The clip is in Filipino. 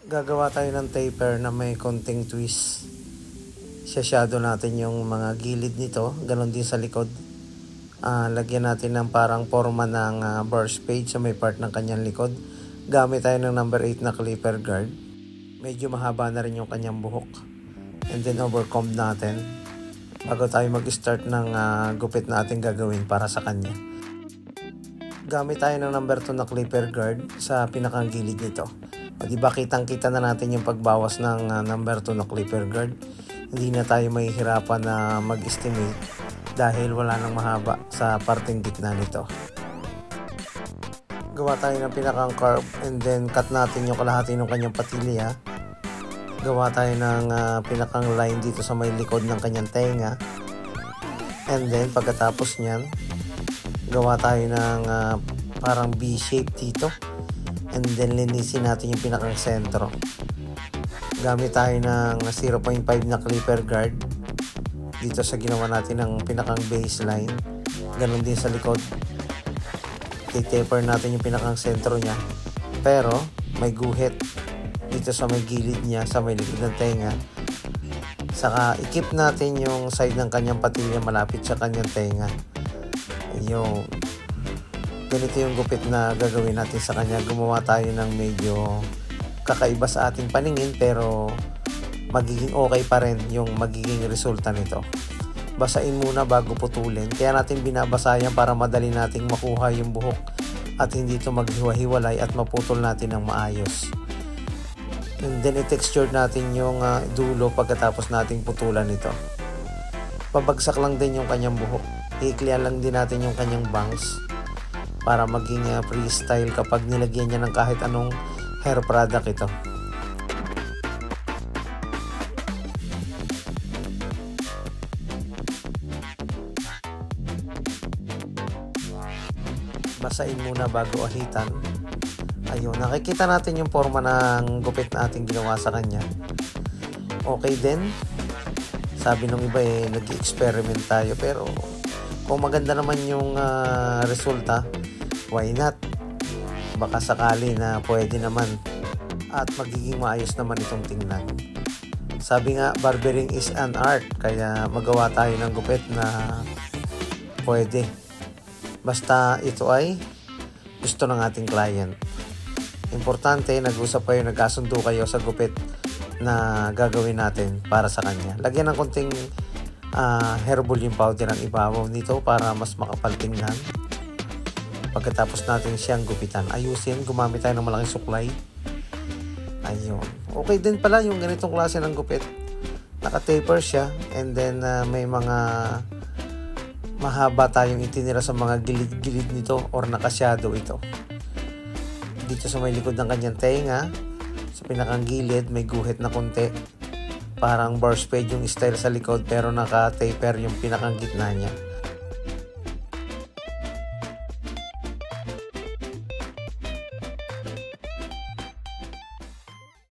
Gagawa tayo ng taper na may konting twist. Shadow natin yung mga gilid nito, ganon din sa likod. Lagyan natin ng parang forma ng burst page sa may part ng kanyang likod. Gamit tayo ng number 8 na clipper guard. Medyo mahaba na rin yung kanyang buhok. And then overcomb natin bago tayo mag-start ng gupit na ating gagawin para sa kanya. Gamit tayo ng number 2 na clipper guard sa pinakang gilid nito. O diba kitang-kita na natin yung pagbawas ng number 2 na clipper guard. Hindi na tayo mahihirapan na mag-estimate dahil wala nang mahaba sa parteng gitna nito. Gawa tayo ng pinakang curve and then cut natin yung kalahati ng kanyang patilya. Gawa tayo ng pinakang line dito sa may likod ng kanyang tenga. And then pagkatapos nyan, gawa tayo ng parang V-shape dito. And then linisin natin yung pinakang sentro. Gamit tayo ng 0.5 na clipper guard dito sa ginawa natin ng pinakang baseline. Ganon din sa likod. I-taper natin yung pinakang sentro niya. Pero may guhit dito sa may gilid niya, sa may likod ng tenga. Saka i-keep natin yung side ng kanyang patilya malapit sa kanyang tenga. Yung ganito yung gupit na gagawin natin sa kanya. Gumawa tayo ng medyo kakaiba sa ating paningin pero magiging okay pa rin yung magiging resulta nito. Basain muna bago putulin. Kaya natin binabasa yan para madali nating makuha yung buhok at hindi ito maghiwa-hiwalay at maputol natin ng maayos. And then i-texture natin yung dulo pagkatapos nating putulan ito. Pabagsak lang din yung kanyang buhok. I-clear lang din natin yung kanyang bangs para maging freestyle kapag nilagyan niya ng kahit anong hair product ito. Basain muna bago ahitan. Ayun, nakikita natin yung forma ng gupit na ating ginawa sa kanya. Okay din. Sabi nung iba nag-experiment tayo pero kung maganda naman yung resulta, why not? Baka sakali na pwede naman at magiging maayos naman itong tingnan. Sabi nga, barbering is an art, kaya magawa tayo ng gupit na pwede. Basta ito ay gusto ng ating client. Importante, nag-usap kayo, nagkasundo kayo sa gupit na gagawin natin para sa kanya. Lagyan ng konting hair volume powder ang ibabaw nito para mas makapal tingnan. Pagkatapos natin siyang gupitan, ayusin, gumamit tayo ng malaking suklay. Ayun. Okay din pala yung ganitong klase ng gupit. Naka-taper siya and then may mga mahaba tayong itinira sa mga gilid-gilid nito or naka-shadow ito. Dito sa may likod ng kanyang tenga, sa pinakang gilid, may guhit na konti. Parang burst page yung style sa likod pero naka-taper yung pinakang gitna niya.